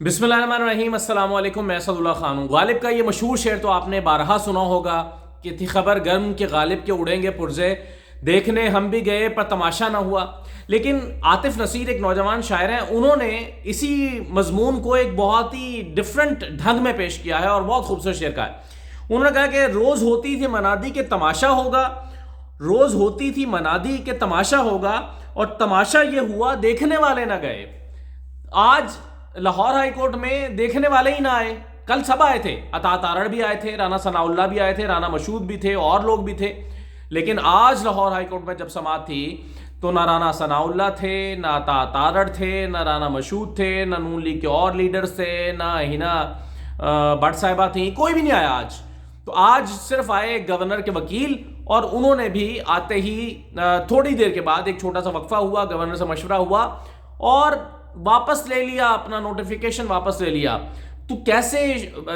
बिस्मिल्लाहिर्रहमानिर्रहीम, अस्सलाम वालेकुम। मैं असदुल्ला खान हूँ। गालिब का ये मशहूर शेर तो आपने बारहा सुना होगा कि थी खबर गर्म के गालिब के उड़ेंगे पुर्जे, देखने हम भी गए पर तमाशा ना हुआ। लेकिन आतिफ नसीर एक नौजवान शायर हैं, उन्होंने इसी मजमून को एक बहुत ही डिफरेंट ढंग में पेश किया है और बहुत खूबसूरत शेर का है। उन्होंने कहा कि रोज़ होती थी मनादी के तमाशा होगा, रोज़ होती थी मनादी के तमाशा होगा, और तमाशा ये हुआ देखने वाले ना गए। आज लाहौर हाई कोर्ट में देखने वाले ही ना आए, कल सब आए थे। अता तारड़ भी आए थे, राना सनाउल्लाह भी आए थे, राना मशहूद भी थे और लोग भी थे। लेकिन आज लाहौर हाई कोर्ट में जब समाअत थी तो ना राना सनाउल्लाह थे, ना अता तारड़ थे, ना राना मशहूद थे, ना नून लीग के और लीडर्स थे, ना हिना भट्ट साहिबा थी, कोई भी नहीं आया आज। तो आज सिर्फ आए गवर्नर के वकील, और उन्होंने भी आते ही थोड़ी देर के बाद एक छोटा सा वक्फा हुआ, गवर्नर से मशवरा हुआ और वापस ले लिया, अपना नोटिफिकेशन वापस ले लिया। तो कैसे,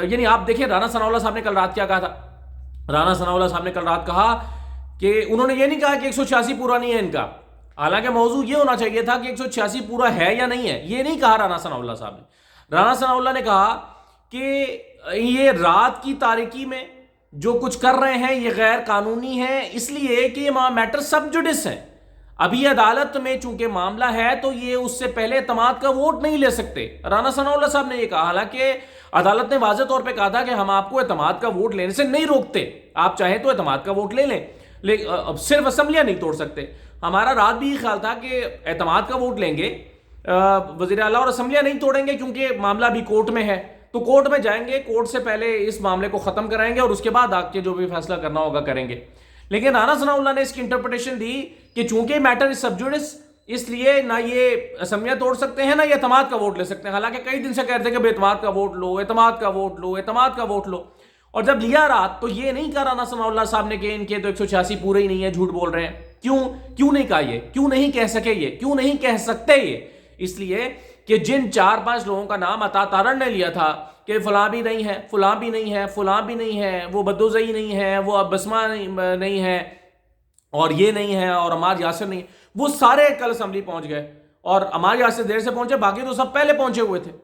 यानी आप देखिए राना सनाउल्लाह साहब ने कल रात क्या कहा था। राना सनाउल्लाह साहब ने कल रात कहा कि उन्होंने ये नहीं कहा कि 186 पूरा नहीं है इनका, हालांकि मौजू ये होना चाहिए था कि 186 पूरा है या नहीं है। ये नहीं कहा राना सनाउल्लाह साहब ने। राना सनाउल्लाह ने कहा कि ये रात की तारीकी में जो कुछ कर रहे हैं ये गैर कानूनी है, इसलिए कि ये मैटर सब जुडिस है। अभी अदालत में चूंकि मामला है तो ये उससे पहले एतमाद का वोट नहीं ले सकते। राना सनाउल्लाह साहब ने ये कहा, हालांकि अदालत ने वाज़ेह तौर पे कहा था कि हम आपको एतमाद का वोट लेने से नहीं रोकते, आप चाहें तो एतमाद का वोट ले लें, लेकिन सिर्फ असम्बलियां नहीं तोड़ सकते। हमारा रात भी ये ख्याल था कि एतमाद का वोट लेंगे, वज़ीर आला, और असम्बलियां नहीं तोड़ेंगे क्योंकि मामला भी कोर्ट में है। तो कोर्ट में जाएंगे, कोर्ट से पहले इस मामले को ख़त्म कराएंगे और उसके बाद आके जो भी फैसला करना होगा करेंगे। लेकिन राना सनाउल्लाह ने इसकी इंटरप्रिटेशन दी कि चूंकि मैटर इज सब जुडिस, इसलिए ना ये असम्बलियां तोड़ सकते हैं ना ये एतमाद का वोट ले सकते हैं। हालांकि कई दिन से कहते हैं कि एतमाद का वोट लो, एतमाद का वोट लो, एतमाद का वोट लो, और जब लिया रात तो ये नहीं कहा राना सनाउल्लाह साहब ने कि इनके तो 186 पूरे ही नहीं है, झूठ बोल रहे हैं। क्यों नहीं कहा ये, क्यों नहीं कह सके ये, क्यों नहीं कह सकते ये? इसलिए कि जिन 4-5 लोगों का नाम अता तारड़ ने लिया था कि फलां भी नहीं है, फलां भी नहीं है, फलां भी नहीं है, वो बद्दुज़ई नहीं है, वो बसमा नहीं है, और ये नहीं है, और अमार यासिर नहीं, वो सारे कल असम्बली पहुंच गए। और अमार यासिर देर से पहुंचे, बाकी तो सब पहले पहुंचे हुए थे।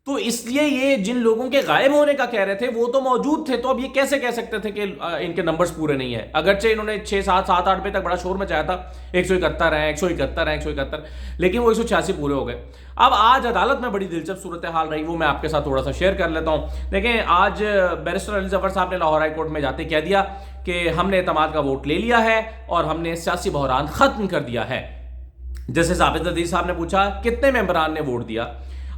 तो इसलिए ये जिन लोगों के गायब होने का कह रहे थे वो तो मौजूद थे, तो अब ये कैसे कह सकते थे कि इनके नंबर्स पूरे नहीं है? अगरचे इन्होंने 6-7-8 बजे तक बड़ा शोर मचाया था 171 है, 171 है, 171, लेकिन वो 186 पूरे हो गए। अब आज अदालत में बड़ी दिलचस्प सूरत हाल रही, वो मैं आपके साथ थोड़ा सा शेयर कर लेता हूँ। देखें, आज बैरिस्टर अली जफर साहब ने लाहौर हाई कोर्ट में जाते कह दिया कि हमने एतमाद का वोट ले लिया है और हमने सियासी बहरान खत्म कर दिया है। जैसे जाबिद अजीज साहब ने पूछा कितने मेंबरान ने वोट दिया,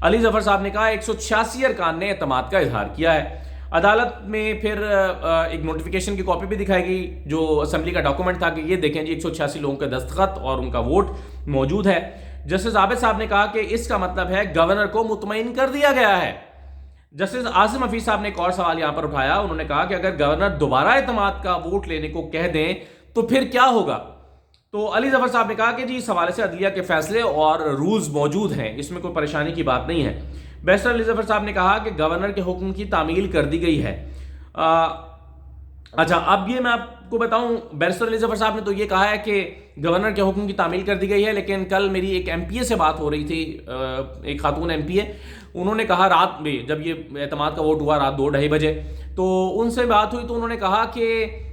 अली जफर साहब ने कहा 186 अरकान ने एतमाद का इजहार किया है। अदालत में फिर एक नोटिफिकेशन की कॉपी भी दिखाई गई जो असेंबली का डॉक्यूमेंट था कि ये देखें जी 186 लोगों के दस्तखत और उनका वोट मौजूद है। जस्टिस आबिद साहब ने कहा कि इसका मतलब है गवर्नर को मुतमईन कर दिया गया है। जस्टिस आसिम हफीज साहब ने एक और सवाल यहां पर उठाया, उन्होंने कहा कि अगर गवर्नर दोबारा एतमाद का वोट लेने को कह दें तो फिर क्या होगा? तो अली जफर साहब ने कहा कि जी इस हवाले से अदलिया के फैसले और रूल्स मौजूद हैं, इसमें कोई परेशानी की बात नहीं है। बैरिस्टर अली जफर साहब ने कहा कि गवर्नर के हुक्म की तामील कर दी गई है। अच्छा, अब ये मैं आपको बताऊं, बैरिस्टर अली जफर साहब ने तो ये कहा है कि गवर्नर के हुक्म की तामील कर दी गई है, लेकिन कल मेरी एक एमपीए से बात हो रही थी, एक खातून एमपीए, उन्होंने कहा रात में जब ये एतमाद का वोट हुआ रात 2-2:30 बजे, तो उनसे बात हुई तो उन्होंने कहा कि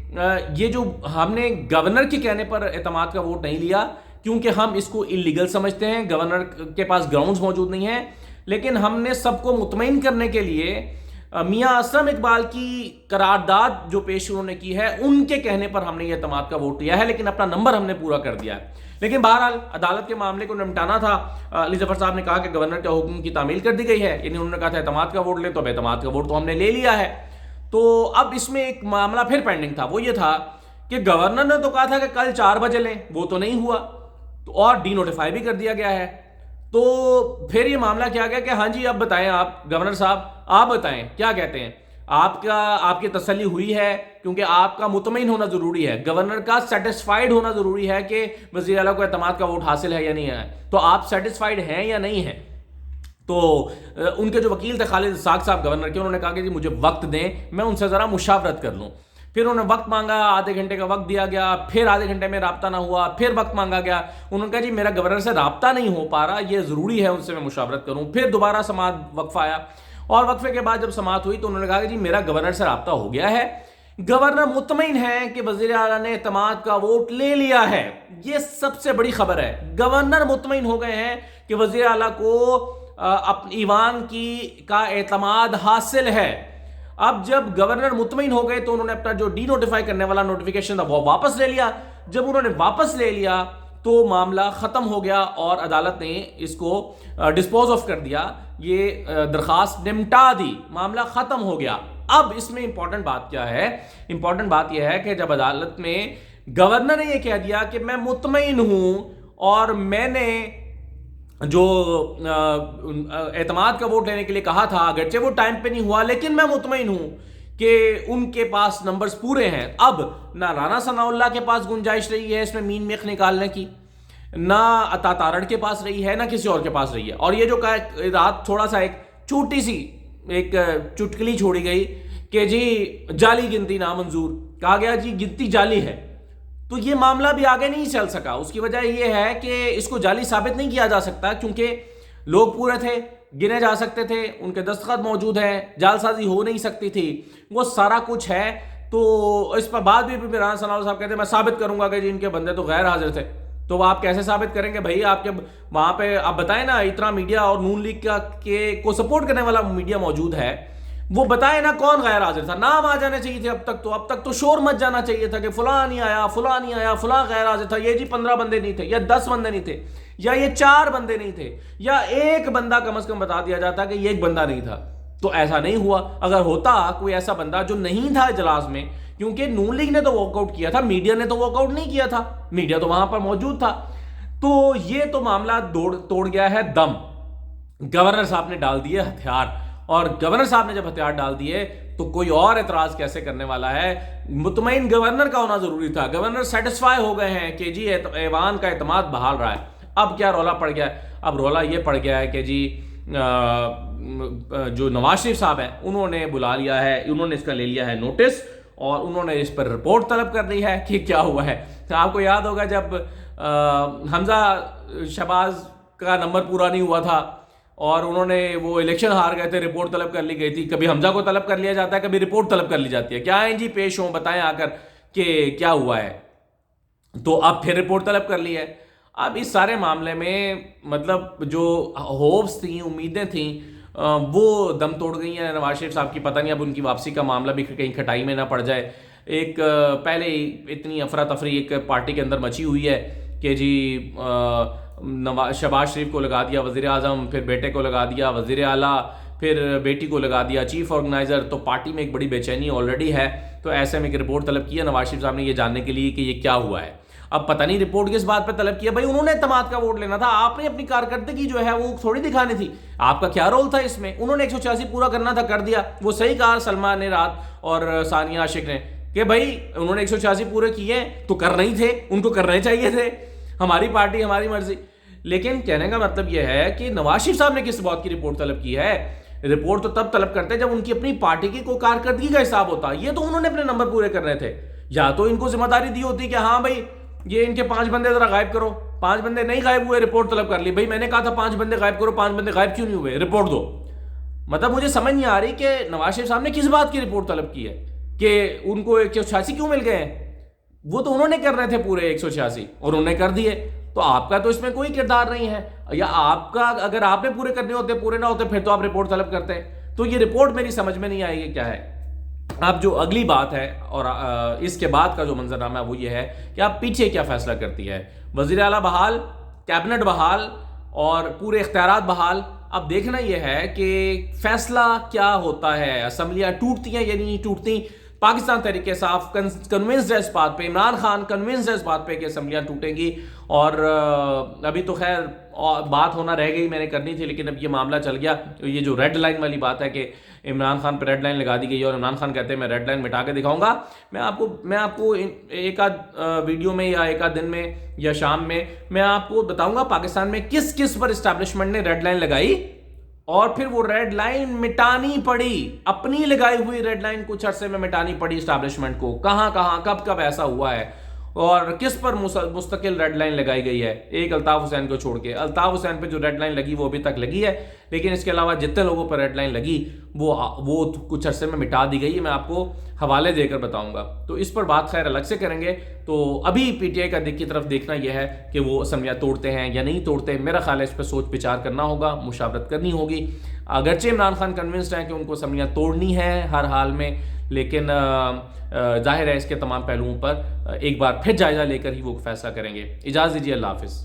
ये जो हमने गवर्नर के कहने पर एतमाद का वोट नहीं लिया क्योंकि हम इसको इलीगल समझते हैं, गवर्नर के पास ग्राउंड्स मौजूद नहीं है, लेकिन हमने सबको मुतमईन करने के लिए मियां असलम इकबाल की करारदाद जो पेश उन्होंने की है उनके कहने पर हमने ये एतमाद का वोट लिया है, लेकिन अपना नंबर हमने पूरा कर दिया है। लेकिन बहरहाल अदालत के मामले को निपटाना था। अली जफर साहब ने कहा कि गवर्नर के हुक्म की तामील कर दी गई है, यानी उन्होंने कहा था एतमाद का वोट ले, तो अब एतमाद का वोट तो हमने ले लिया है। तो अब इसमें एक मामला फिर पेंडिंग था, वो ये था कि गवर्नर ने तो कहा था कि कल 4 बजे लें, वो तो नहीं हुआ, तो और डी नोटिफाई भी कर दिया गया है। तो फिर ये मामला क्या गया कि हाँ जी अब बताएं आप गवर्नर साहब, आप बताएं क्या कहते हैं, आपकी तसल्ली हुई है? क्योंकि आपका मुतमईन होना जरूरी है, गवर्नर का सेटिस्फाइड होना जरूरी है कि वज़ीर आला को एतमाद का वोट हासिल है या नहीं है। तो आप सेटिस्फाइड हैं या नहीं हैं? तो उनके जो वकील थे खालिद साग साहब गवर्नर के, उन्होंने कहा कि जी मुझे वक्त दें, मैं उनसे ज़रा मुशावरत कर लूँ। फिर उन्होंने वक्त मांगा, आधे घंटे का वक्त दिया गया, फिर आधे घंटे में राब्ता ना हुआ, फिर वक्त मांगा गया। उन्होंने कहा जी मेरा गवर्नर से राब्ता नहीं हो पा रहा, ये ज़रूरी है उनसे मैं मुशावरत करूं। फिर दोबारा समात वक्फा आया, और वक्फे के बाद जब समात हुई तो उन्होंने कहा कि जी मेरा गवर्नर से राब्ता हो गया है, गवर्नर मुतमईन है कि वज़ीर आला ने एतमाद का वोट ले लिया है। ये सबसे बड़ी खबर है, गवर्नर मुतमईन हो गए हैं कि वज़ीर आला को अपनी ईवान का एतमाद हासिल है। अब जब गवर्नर मुतमईन हो गए तो उन्होंने अपना जो डी नोटिफाई करने वाला नोटिफिकेशन था वो वापस ले लिया। जब उन्होंने वापस ले लिया तो मामला ख़त्म हो गया और अदालत ने इसको डिस्पोज ऑफ कर दिया, ये दरखास्त निमटा दी, मामला ख़त्म हो गया। अब इसमें इंपॉर्टेंट बात क्या है? इंपॉर्टेंट बात यह है कि जब अदालत में गवर्नर ने यह कह दिया कि मैं मुतमईन हूं और मैंने जो एतमाद का वोट लेने के लिए कहा था, अगरचे वो टाइम पे नहीं हुआ, लेकिन मैं मुतमईन हूं कि उनके पास नंबर्स पूरे हैं। अब ना राना सनाउल्लाह के पास गुंजाइश रही है इसमें मीन मेख निकालने की, ना अता तारड़ के पास रही है, ना किसी और के पास रही है। और ये जो रात थोड़ा सा एक छोटी सी एक चुटकुली छोड़ी गई कि जी जाली गिनती नामंजूर, कहा गया जी गिनती जाली है, तो ये मामला भी आगे नहीं चल सका। उसकी वजह यह है कि इसको जाली साबित नहीं किया जा सकता क्योंकि लोग पूरे थे, गिने जा सकते थे, उनके दस्तखत मौजूद हैं, जालसाजी हो नहीं सकती थी, वो सारा कुछ है। तो इस पर बाद भी राना सनाउल्लाह साहब कहते हैं मैं साबित करूंगा कि जी इनके बंदे तो गैर हाजिर थे। तो आप कैसे साबित करेंगे भाई? आपके वहां पे आप बताएं ना, इतना मीडिया और नून लीग का को सपोर्ट करने वाला मीडिया मौजूद है, वो बताए ना कौन गैर हाजिर था। नाम आ जाने चाहिए थे अब तक तो शोर मच जाना चाहिए था कि फलां नहीं आया, फलां नहीं आया, फलां गैर हाजिर था, ये जी 15 बंदे नहीं थे, या 10 बंदे नहीं थे, या ये 4 बंदे नहीं थे, या एक बंदा कम से कम बता दिया जाता कि ये एक बंदा नहीं था। तो ऐसा नहीं हुआ। अगर होता कोई ऐसा बंदा जो नहीं था इजलास में, क्योंकि नून लीग ने तो वॉकआउट किया था, मीडिया ने तो वॉकआउट नहीं किया था, मीडिया तो वहां पर मौजूद था, तो ये तो मामला तोड़ गया है दम। गवर्नर साहब ने डाल दिए हथियार, और गवर्नर साहब ने जब हथियार डाल दिए तो कोई और एतराज कैसे करने वाला है? मुतमईन गवर्नर का होना जरूरी था। गवर्नर सेटिस्फाई हो गए हैं कि जी ऐवान का एतमाद बहाल रहा है। अब क्या रौला पड़ गया है? अब रौला ये पड़ गया है कि जी जो नवाज शरीफ साहब हैं उन्होंने बुला लिया है, उन्होंने इसका ले लिया है नोटिस, और उन्होंने इस पर रिपोर्ट तलब कर ली है कि क्या हुआ है। तो आपको याद होगा जब हमजा शहबाज का नंबर पूरा नहीं हुआ था और उन्होंने वो इलेक्शन हार गए थे, रिपोर्ट तलब कर ली गई थी। कभी हमजा को तलब कर लिया जाता है, कभी रिपोर्ट तलब कर ली जाती है। क्या है जी, पेश हो, बताएं आकर कि क्या हुआ है। तो अब फिर रिपोर्ट तलब कर ली है। अब इस सारे मामले में मतलब जो होप्स थी, उम्मीदें थी, वो दम तोड़ गई हैं नवाज शरीफ साहब की। पता नहीं अब उनकी वापसी का मामला भी कहीं खटाई में ना पड़ जाए। एक पहले इतनी अफरा तफरी एक पार्टी के अंदर मची हुई है कि जी शहबाज शरीफ को लगा दिया वज़ीर आज़म, फिर बेटे को लगा दिया वज़ीर आला, फिर बेटी को लगा दिया चीफ ऑर्गेनाइज़र। तो पार्टी में एक बड़ी बेचैनी ऑलरेडी है। तो ऐसे में एक रिपोर्ट तलब की है नवाज शरीफ साहब ने ये जानने के लिए कि ये क्या हुआ है। अब पता नहीं रिपोर्ट किस बात पे तलब किया। भाई उन्होंने एतमाद का वोट लेना था, आपने अपनी कारकर्दगी जो है वो थोड़ी दिखानी थी। आपका क्या रोल था इसमें? उन्होंने 186 पूरा करना था, कर दिया। वो सही कहा सलमा ने रात और सानिया आशिक ने कि भाई उन्होंने 186 पूरे किए तो करना ही थे, उनको करने चाहिए थे। हमारी पार्टी हमारी मर्जी। लेकिन कहने का मतलब यह है कि नवाज शरीफ साहब ने किस बात की रिपोर्ट तलब की है? रिपोर्ट तो तब तलब करते जब उनकी अपनी पार्टी की कोई कारकर्दगी का हिसाब होता। ये तो उन्होंने अपने नंबर पूरे करने थे। या तो इनको जिम्मेदारी दी होती कि हाँ भाई ये इनके 5 बंदे जरा गायब करो। 5 बंदे नहीं गायब हुए, रिपोर्ट तलब कर ली। भाई मैंने कहा था 5 बंदे गायब करो, 5 बंदे गायब क्यों नहीं हुए, रिपोर्ट दो। मतलब मुझे समझ नहीं आ रही कि नवाज शरीफ साहब ने किस बात की रिपोर्ट तलब की है कि उनको 186 क्यों मिल गए हैं। वो तो उन्होंने करने थे पूरे 186 और उन्होंने कर दिए। तो आपका तो इसमें कोई किरदार नहीं है। या आपका अगर आपने पूरे करने होते, पूरे ना होते, फिर तो आप रिपोर्ट तलब करते हैं। तो ये रिपोर्ट मेरी समझ में नहीं आएगी क्या है। अब जो अगली बात है और इसके बाद का जो मंजरनामा है वो ये है कि आप पीछे क्या फैसला करती है। वज़ीर आला बहाल, कैबिनेट बहाल और पूरे इख्तियारात बहाल। अब देखना यह है कि फैसला क्या होता है। असम्बलियां टूटती हैं या नहीं टूटती। पाकिस्तान तहरीक इंसाफ कन्विंस्ड है इस बात पे, इमरान खान कन्विंस्ड है इस बात पे कि असम्बलियां टूटेंगी। और अभी तो खैर बात होना रह गई, मैंने करनी थी, लेकिन अब ये मामला चल गया। तो ये जो रेड लाइन वाली बात है कि इमरान खान पर रेड लाइन लगा दी गई और इमरान खान कहते हैं मैं रेड लाइन मिटा के दिखाऊंगा। मैं आपको एक आध वीडियो में या एक आध दिन में या शाम में मैं आपको बताऊंगा पाकिस्तान में किस किस पर इस्टेब्लिशमेंट ने रेड लाइन लगाई और फिर वो रेड लाइन मिटानी पड़ी, अपनी लगाई हुई रेड लाइन कुछ अरसे में मिटानी पड़ी इस्टेब्लिशमेंट को। कहां कहां कब कब ऐसा हुआ है और किस पर मुस्तकिल रेड लाइन लगाई गई है, एक अल्ताफ हुसैन को छोड़ के। अल्ताफ हुसैन पे जो रेड लाइन लगी वो अभी तक लगी है, लेकिन इसके अलावा जितने लोगों पर रेड लाइन लगी वो कुछ अरसे में मिटा दी गई है। मैं आपको हवाले देकर बताऊंगा, तो इस पर बात खैर अलग से करेंगे। तो अभी पीटीआई का की तरफ देखना यह है कि वो असम्बलियाँ तोड़ते हैं या नहीं तोड़ते। मेरा ख्याल है इस पर सोच विचार करना होगा, मुशावरत करनी होगी। अगरचे इमरान खान कन्विंस्ड हैं कि उनको असम्बलियाँ तोड़नी है हर हाल में, लेकिन जाहिर है इसके तमाम पहलुओं पर एक बार फिर जायजा लेकर ही वो फैसला करेंगे। इजाज़त दीजिए, अल्लाह हाफिज़।